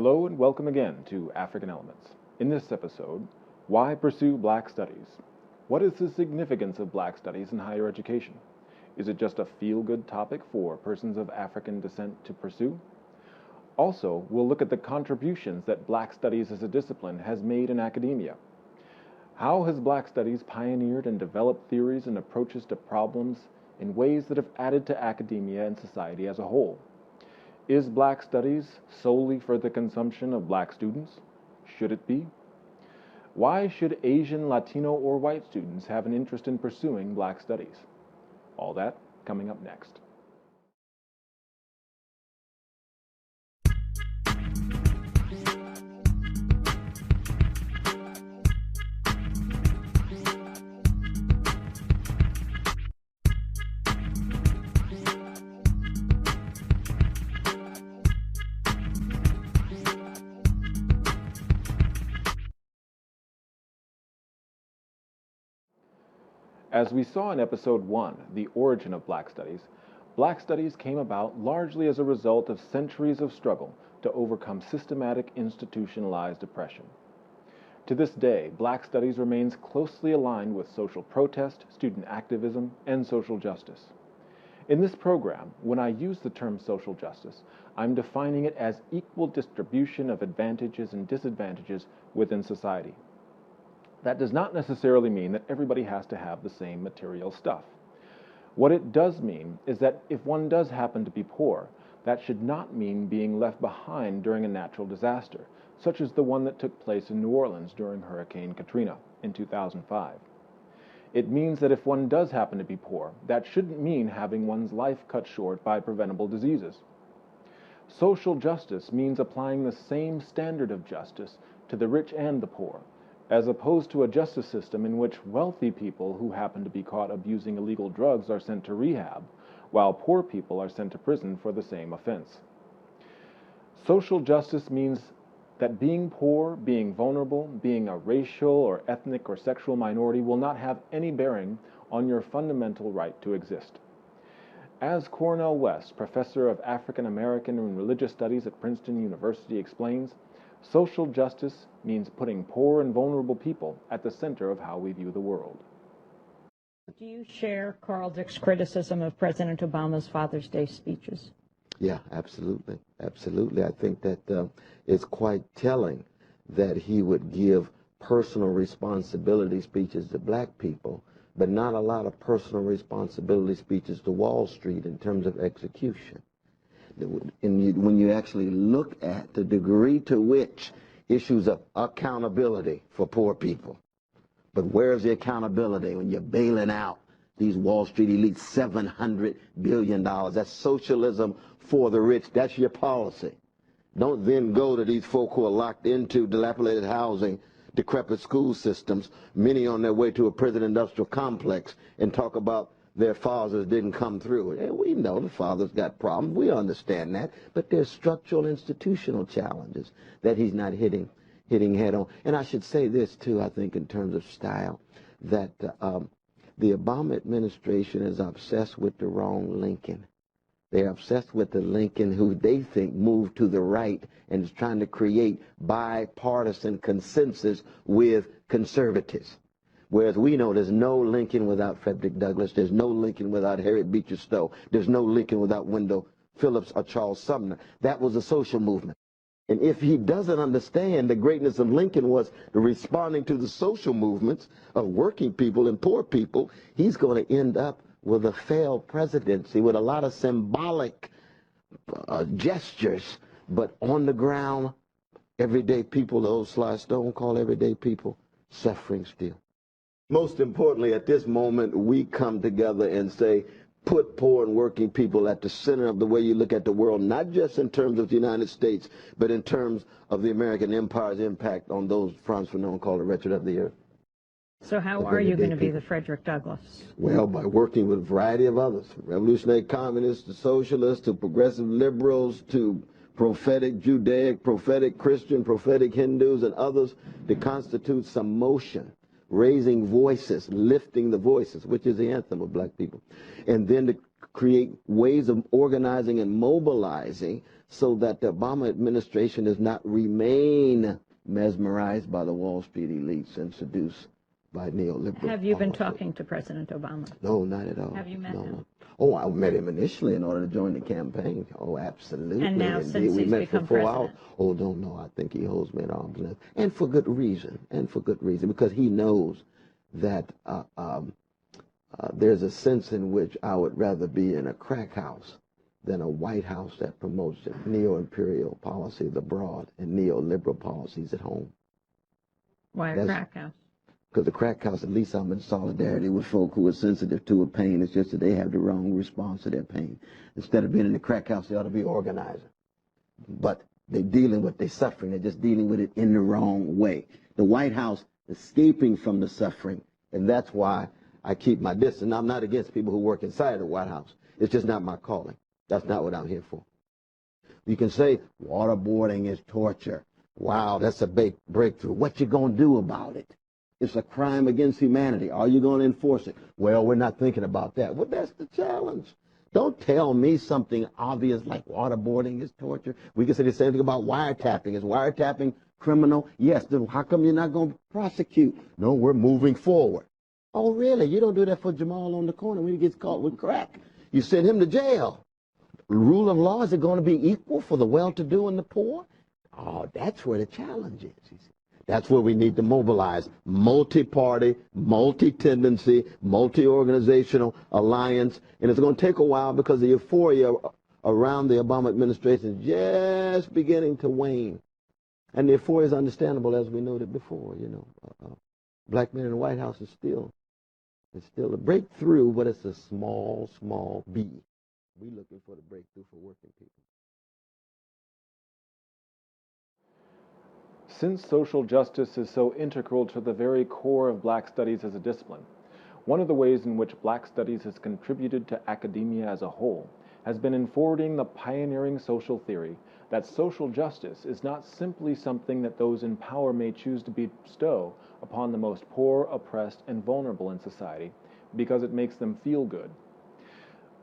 Hello and welcome again to African Elements. In this episode, why pursue Black Studies? What is the significance of Black Studies in higher education? Is it just a feel-good topic for persons of African descent to pursue? Also, we'll look at the contributions that Black Studies as a discipline has made in academia. How has Black Studies pioneered and developed theories and approaches to problems in ways that have added to academia and society as a whole? Is Black Studies solely for the consumption of Black students? Should it be? Why should Asian, Latino, or white students have an interest in pursuing Black Studies? All that coming up next. As we saw in Episode 1, The Origin of Black Studies came about largely as a result of centuries of struggle to overcome systematic institutionalized oppression. To this day, Black Studies remains closely aligned with social protest, student activism, and social justice. In this program, when I use the term social justice, I'm defining it as equal distribution of advantages and disadvantages within society. That does not necessarily mean that everybody has to have the same material stuff. What it does mean is that if one does happen to be poor, that should not mean being left behind during a natural disaster, such as the one that took place in New Orleans during Hurricane Katrina in 2005. It means that if one does happen to be poor, that shouldn't mean having one's life cut short by preventable diseases. Social justice means applying the same standard of justice to the rich and the poor, as opposed to a justice system in which wealthy people who happen to be caught abusing illegal drugs are sent to rehab, while poor people are sent to prison for the same offense. Social justice means that being poor, being vulnerable, being a racial or ethnic or sexual minority will not have any bearing on your fundamental right to exist. As Cornel West, professor of African American and Religious Studies at Princeton University, explains, social justice means putting poor and vulnerable people at the center of how we view the world. Do you share Carl Dick's criticism of President Obama's Father's Day speeches? Yeah, absolutely. Absolutely. I think that it's quite telling that he would give personal responsibility speeches to black people, but not a lot of personal responsibility speeches to Wall Street in terms of execution. When you actually look at the degree to which issues of accountability for poor people, but where's the accountability when you're bailing out these Wall Street elites $700 billion? That's socialism for the rich. That's your policy. Don't then go to these folk who are locked into dilapidated housing, decrepit school systems, many on their way to a prison industrial complex, and talk about their fathers didn't come through. And we know the fathers got problems. We understand that. But there's structural institutional challenges that he's not hitting head on. And I should say this, too, I think, in terms of style, that the Obama administration is obsessed with the wrong Lincoln. They're obsessed with the Lincoln who they think moved to the right and is trying to create bipartisan consensus with conservatives. Whereas we know there's no Lincoln without Frederick Douglass, there's no Lincoln without Harriet Beecher Stowe, there's no Lincoln without Wendell Phillips or Charles Sumner. That was a social movement. And if he doesn't understand the greatness of Lincoln was the responding to the social movements of working people and poor people, he's going to end up with a failed presidency with a lot of symbolic gestures, but on the ground, everyday people, the old Sly Stone called everyday people, suffering still. Most importantly, at this moment, we come together and say, put poor and working people at the center of the way you look at the world, not just in terms of the United States, but in terms of the American empire's impact on those Franz Fanon called the wretched of the earth. So how are you going to be the Frederick Douglass? Well, by working with a variety of others, revolutionary communists to socialists to progressive liberals to prophetic Judaic, prophetic Christian, prophetic Hindus and others to constitute some motion, raising voices, lifting the voices, which is the anthem of black people, and then to create ways of organizing and mobilizing so that the Obama administration does not remain mesmerized by the Wall Street elites and seduced by neoliberal Have you been policy. talking to President Obama? No, not at all. Have you met no, him? No. Oh, I met him initially in order to join the campaign. Oh, absolutely. And now, indeed. since we he's met become for 4 president? hours. Oh, no. I think he holds me at arm's length, and for good reason. Because he knows that there's a sense in which I would rather be in a crack house than a White House that promotes neo-imperial policies abroad and neoliberal policies at home. Why a crack house? Because the crack house, at least I'm in solidarity with folk who are sensitive to a pain. It's just that they have the wrong response to their pain. Instead of being in the crack house, they ought to be organizing. But they're dealing with their suffering. They're just dealing with it in the wrong way. The White House escaping from the suffering, and that's why I keep my distance. I'm not against people who work inside the White House. It's just not my calling. That's not what I'm here for. You can say waterboarding is torture. Wow, that's a big breakthrough. What you gonna do about it? It's a crime against humanity. Are you going to enforce it? Well, we're not thinking about that. Well, that's the challenge. Don't tell me something obvious like waterboarding is torture. We can say the same thing about wiretapping. Is wiretapping criminal? Yes. Then how come you're not going to prosecute? No, we're moving forward. Oh, really? You don't do that for Jamal on the corner when he gets caught with crack. You send him to jail. Rule of law, is it going to be equal for the well-to-do and the poor? Oh, that's where the challenge is. You see. That's where we need to mobilize multi-party, multi-tendency, multi-organizational alliance. And it's going to take a while because the euphoria around the Obama administration is just beginning to wane. And the euphoria is understandable, as we noted before. Black men in the White House is still a breakthrough, but it's a small, small B. We're looking for the breakthrough for working people. Since social justice is so integral to the very core of Black studies as a discipline, one of the ways in which Black studies has contributed to academia as a whole has been in forwarding the pioneering social theory that social justice is not simply something that those in power may choose to bestow upon the most poor, oppressed, and vulnerable in society because it makes them feel good.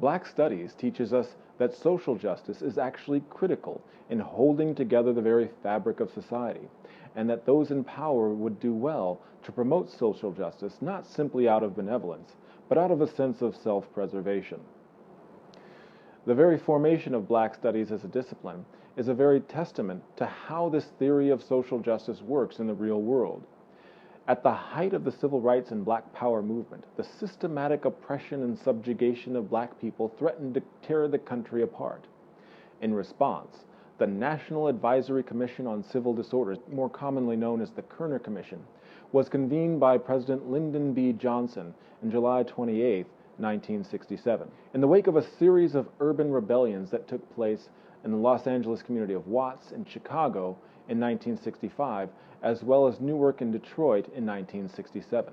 Black studies teaches us that social justice is actually critical in holding together the very fabric of society, and that those in power would do well to promote social justice not simply out of benevolence, but out of a sense of self-preservation. The very formation of Black studies as a discipline is a very testament to how this theory of social justice works in the real world. At the height of the civil rights and Black power movement, the systematic oppression and subjugation of Black people threatened to tear the country apart. In response, the National Advisory Commission on Civil Disorders, more commonly known as the Kerner Commission, was convened by President Lyndon B. Johnson on July 28, 1967. In the wake of a series of urban rebellions that took place in the Los Angeles community of Watts and Chicago in 1965, as well as Newark and Detroit in 1967.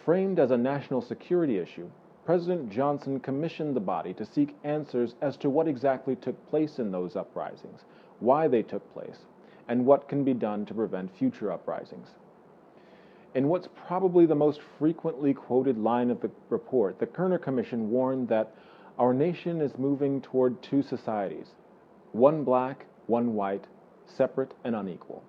Framed as a national security issue, President Johnson commissioned the body to seek answers as to what exactly took place in those uprisings, why they took place, and what can be done to prevent future uprisings. In what's probably the most frequently quoted line of the report, the Kerner Commission warned that our nation is moving toward two societies, one Black, one white, separate and unequal.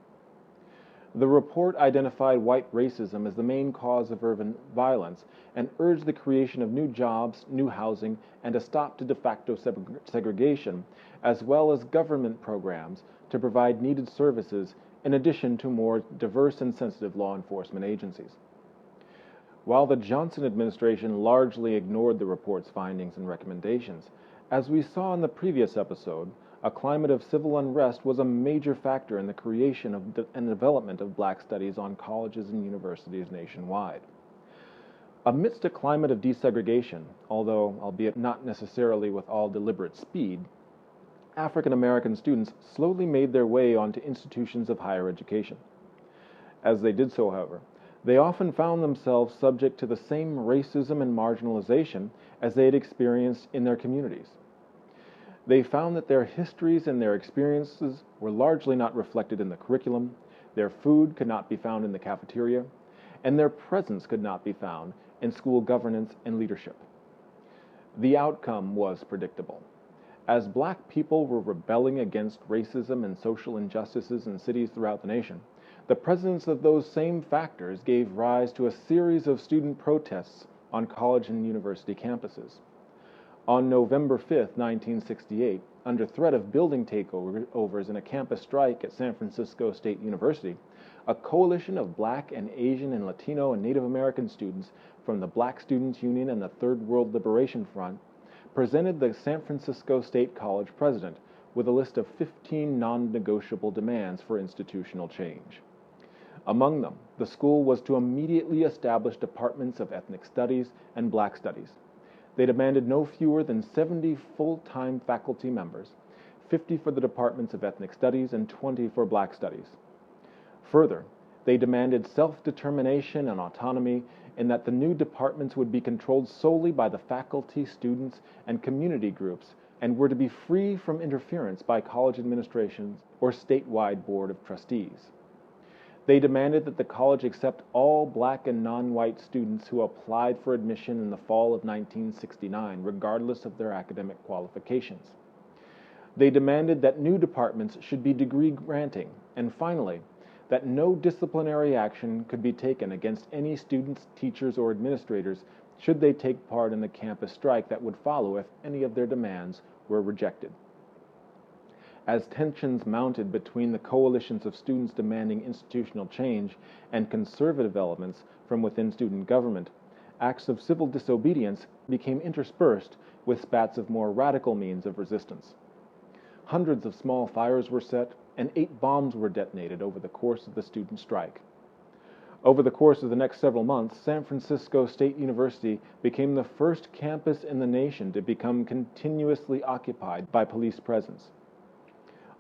The report identified white racism as the main cause of urban violence and urged the creation of new jobs, new housing, and a stop to de facto segregation, as well as government programs to provide needed services in addition to more diverse and sensitive law enforcement agencies. While the Johnson administration largely ignored the report's findings and recommendations, as we saw in the previous episode, a climate of civil unrest was a major factor in the creation and development of Black studies on colleges and universities nationwide. Amidst a climate of desegregation, although albeit not necessarily with all deliberate speed, African American students slowly made their way onto institutions of higher education. As they did so, however, they often found themselves subject to the same racism and marginalization as they had experienced in their communities. They found that their histories and their experiences were largely not reflected in the curriculum, their food could not be found in the cafeteria, and their presence could not be found in school governance and leadership. The outcome was predictable. As black people were rebelling against racism and social injustices in cities throughout the nation, the presence of those same factors gave rise to a series of student protests on college and university campuses. On November 5, 1968, under threat of building takeovers and a campus strike at San Francisco State University, a coalition of black and Asian and Latino and Native American students from the Black Students Union and the Third World Liberation Front presented the San Francisco State College president with a list of 15 non-negotiable demands for institutional change. Among them, the school was to immediately establish departments of ethnic studies and black studies. They demanded no fewer than 70 full-time faculty members, 50 for the departments of ethnic studies and 20 for black studies. Further, they demanded self-determination and autonomy in that the new departments would be controlled solely by the faculty, students, and community groups and were to be free from interference by college administrations or statewide board of trustees. They demanded that the college accept all black and non-white students who applied for admission in the fall of 1969, regardless of their academic qualifications. They demanded that new departments should be degree granting, and finally, that no disciplinary action could be taken against any students, teachers, or administrators should they take part in the campus strike that would follow if any of their demands were rejected. As tensions mounted between the coalitions of students demanding institutional change and conservative elements from within student government, acts of civil disobedience became interspersed with spats of more radical means of resistance. Hundreds of small fires were set, and 8 bombs were detonated over the course of the student strike. Over the course of the next several months, San Francisco State University became the first campus in the nation to become continuously occupied by police presence.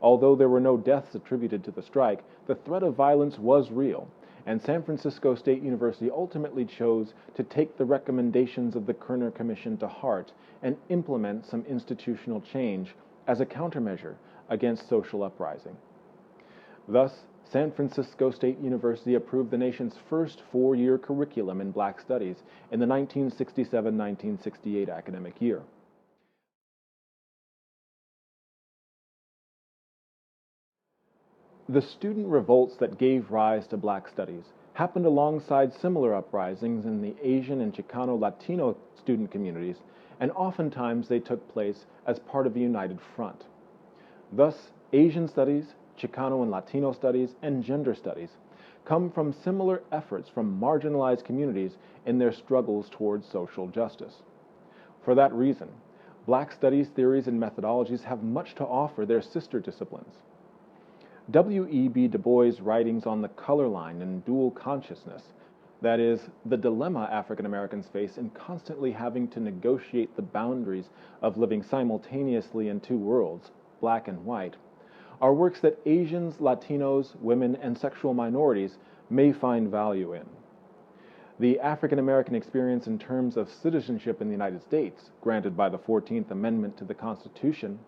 Although there were no deaths attributed to the strike, the threat of violence was real, and San Francisco State University ultimately chose to take the recommendations of the Kerner Commission to heart and implement some institutional change as a countermeasure against social uprising. Thus, San Francisco State University approved the nation's first 4-year curriculum in Black Studies in the 1967-1968 academic year. The student revolts that gave rise to Black Studies happened alongside similar uprisings in the Asian and Chicano-Latino student communities, and oftentimes they took place as part of a united front. Thus, Asian studies, Chicano and Latino studies, and gender studies come from similar efforts from marginalized communities in their struggles towards social justice. For that reason, Black studies theories and methodologies have much to offer their sister disciplines. W.E.B. Du Bois' writings on the color line and dual consciousness, that is, the dilemma African Americans face in constantly having to negotiate the boundaries of living simultaneously in 2 worlds, black and white, are works that Asians, Latinos, women, and sexual minorities may find value in. The African American experience in terms of citizenship in the United States, granted by the 14th Amendment to the Constitution,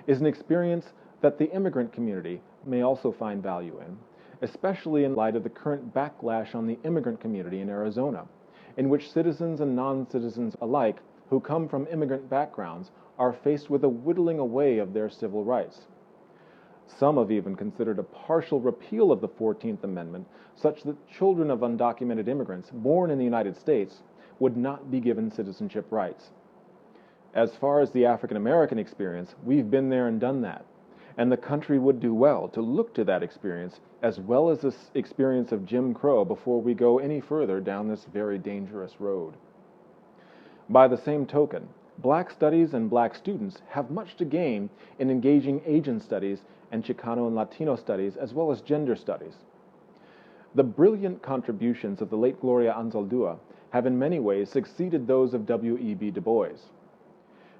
is an experience that the immigrant community may also find value in, especially in light of the current backlash on the immigrant community in Arizona, in which citizens and non-citizens alike who come from immigrant backgrounds are faced with a whittling away of their civil rights. Some have even considered a partial repeal of the 14th Amendment such that children of undocumented immigrants born in the United States would not be given citizenship rights. As far as the African American experience, we've been there and done that, and the country would do well to look to that experience as well as this experience of Jim Crow before we go any further down this very dangerous road. By the same token, Black studies and Black students have much to gain in engaging Asian studies and Chicano and Latino studies as well as gender studies. The brilliant contributions of the late Gloria Anzaldúa have in many ways succeeded those of W.E.B. Du Bois.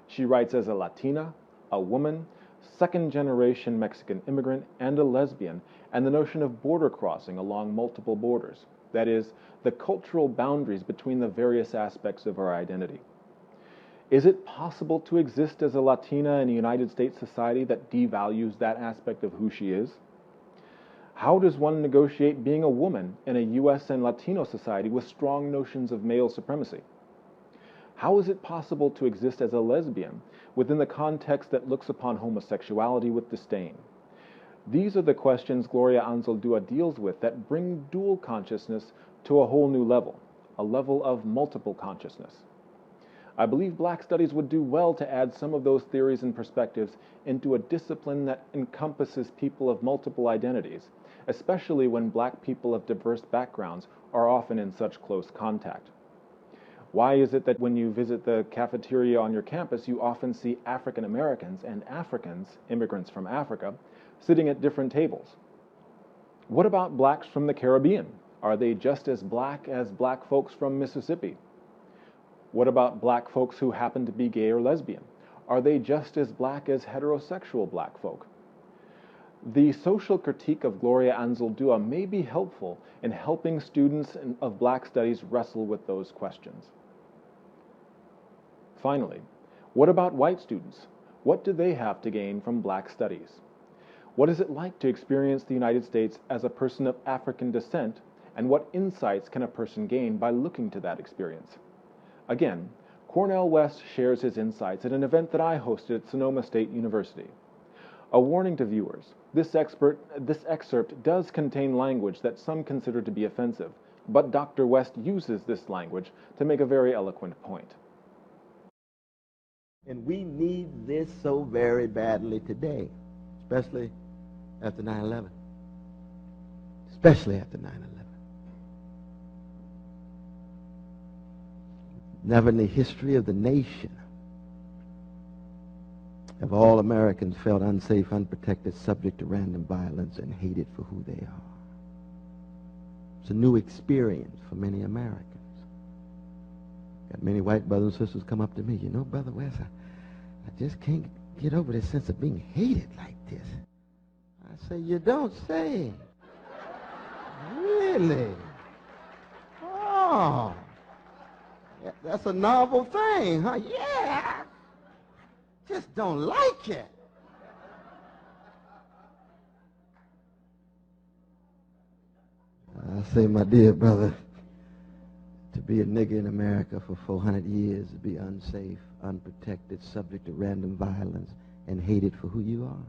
She writes as a Latina, a woman, second-generation Mexican immigrant, and a lesbian, and the notion of border crossing along multiple borders, that is, the cultural boundaries between the various aspects of our identity. Is it possible to exist as a Latina in a United States society that devalues that aspect of who she is? How does one negotiate being a woman in a U.S. and Latino society with strong notions of male supremacy? How is it possible to exist as a lesbian within the context that looks upon homosexuality with disdain? These are the questions Gloria Anzaldúa deals with that bring dual consciousness to a whole new level, a level of multiple consciousness. I believe Black Studies would do well to add some of those theories and perspectives into a discipline that encompasses people of multiple identities, especially when Black people of diverse backgrounds are often in such close contact. Why is it that when you visit the cafeteria on your campus, you often see African Americans and Africans, immigrants from Africa, sitting at different tables? What about Blacks from the Caribbean? Are they just as Black folks from Mississippi? What about Black folks who happen to be gay or lesbian? Are they just as Black as heterosexual Black folk? The social critique of Gloria Anzaldúa may be helpful in helping students of Black Studies wrestle with those questions. Finally, what about white students? What do they have to gain from Black Studies? What is it like to experience the United States as a person of African descent, and what insights can a person gain by looking to that experience? Again, Cornel West shares his insights at an event that I hosted at Sonoma State University. A warning to viewers, this excerpt does contain language that some consider to be offensive, but Dr. West uses this language to make a very eloquent point. And we need this so very badly today, especially after 9/11. Especially after 9/11. Never in the history of the nation have all Americans felt unsafe, unprotected, subject to random violence, and hated for who they are. It's a new experience for many Americans. Got many white brothers and sisters come up to me, you know, Brother West, I just can't get over this sense of being hated like this. I say, you don't say. Really? Oh. That's a novel thing, huh? Yeah. Just don't like it. I say, my dear brother, to be a nigger in America for 400 years, to be unsafe, unprotected, subject to random violence, and hated for who you are.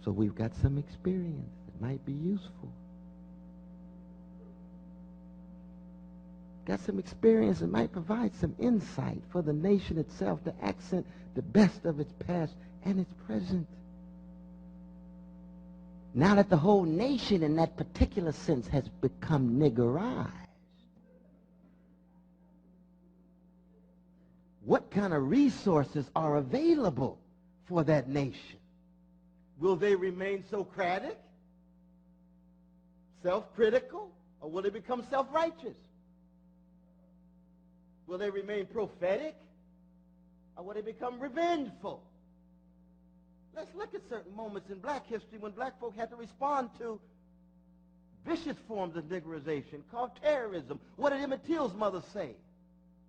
So we've got some experience that might be useful. Got some experience that might provide some insight for the nation itself to accent the best of its past and its present. Now that the whole nation in that particular sense has become niggerized, what kind of resources are available for that nation? Will they remain Socratic, self-critical, or will they become self-righteous? Will they remain prophetic, or will they become revengeful? Let's look at certain moments in black history when black folk had to respond to vicious forms of niggerization called terrorism. What did Emmett Till's mother say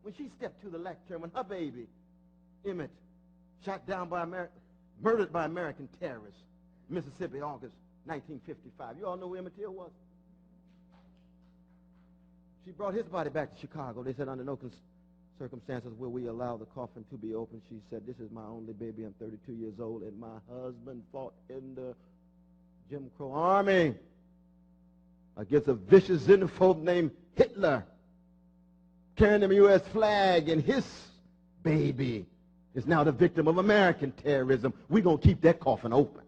when she stepped to the lectern when her baby, Emmett, shot down by murdered by American terrorists, Mississippi, August 1955? You all know who Emmett Till was? She brought his body back to Chicago. They said, under no circumstances will we allow the coffin to be opened. She said, this is my only baby. I'm 32 years old, and my husband fought in the Jim Crow army against a vicious xenophobe named Hitler, carrying the U.S. flag, and his baby is now the victim of American terrorism. We're going to keep that coffin open.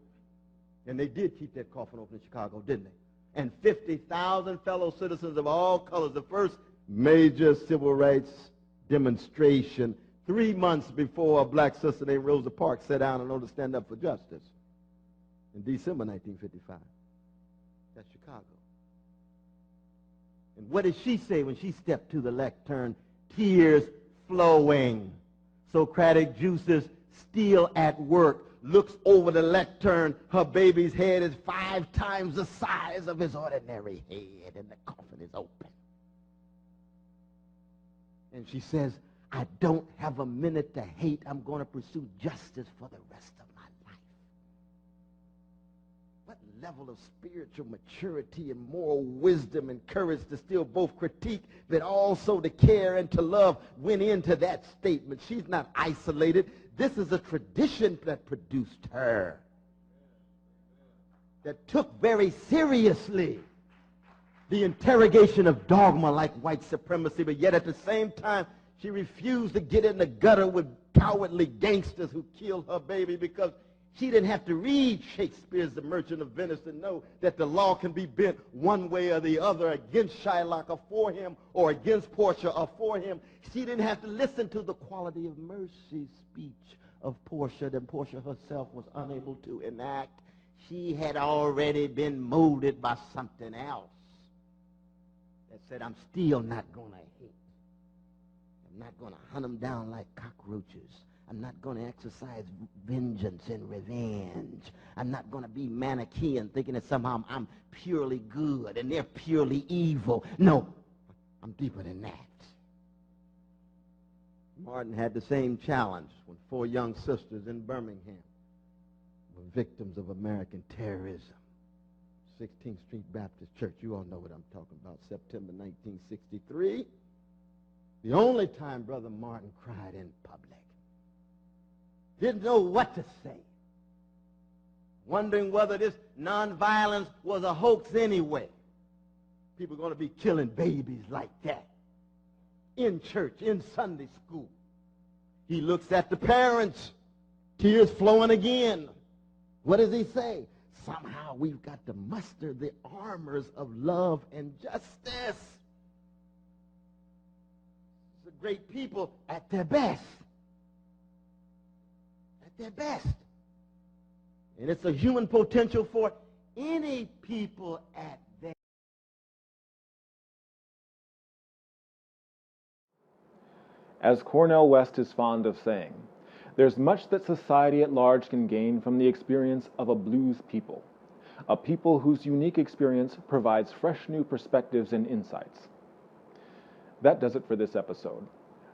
And they did keep that coffin open in Chicago, didn't they? And 50,000 fellow citizens of all colors, the first major civil rights demonstration 3 months before a black sister named Rosa Parks sat down in order to stand up for justice in December 1955. That's Chicago. And what did she say when she stepped to the lectern? Tears flowing, Socratic juices still at work, looks over the lectern. Her baby's head is 5 times the size of his ordinary head, and the coffin is open. And she says, I don't have a minute to hate. I'm going to pursue justice for the rest of my life. what level of spiritual maturity and moral wisdom and courage to still both critique but also to care and to love went into that statement. She's not isolated. This is a tradition that produced her, that took very seriously the interrogation of dogma like white supremacy, but yet at the same time, she refused to get in the gutter with cowardly gangsters who killed her baby, because she didn't have to read Shakespeare's The Merchant of Venice to know that the law can be bent one way or the other, against Shylock or for him, or against Portia or for him. She didn't have to listen to the quality of mercy speech of Portia that Portia herself was unable to enact. She had already been molded by something else that said, I'm still not going to hate. I'm not going to hunt them down like cockroaches. I'm not going to exercise vengeance and revenge. I'm not going to be Manichaean, thinking that somehow I'm purely good and they're purely evil. No, I'm deeper than that. Martin had the same challenge when 4 young sisters in Birmingham were victims of American terrorism. 16th Street Baptist Church, you all know what I'm talking about, September 1963. The only time Brother Martin cried in public. Didn't know what to say. Wondering whether this nonviolence was a hoax anyway. People are going to be killing babies like that in church, in Sunday school. He looks at the parents, tears flowing again. What does he say? Somehow we've got to muster the armors of love and justice. The great people at their best. At their best. And it's a human potential for any people at their. As Cornel West is fond of saying, there's much that society at large can gain from the experience of a blues people, a people whose unique experience provides fresh new perspectives and insights. That does it for this episode.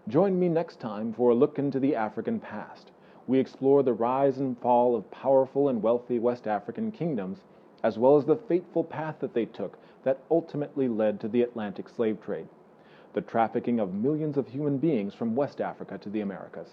Join me next time for a look into the African past. We explore the rise and fall of powerful and wealthy West African kingdoms, as well as the fateful path that they took that ultimately led to the Atlantic slave trade, the trafficking of millions of human beings from West Africa to the Americas.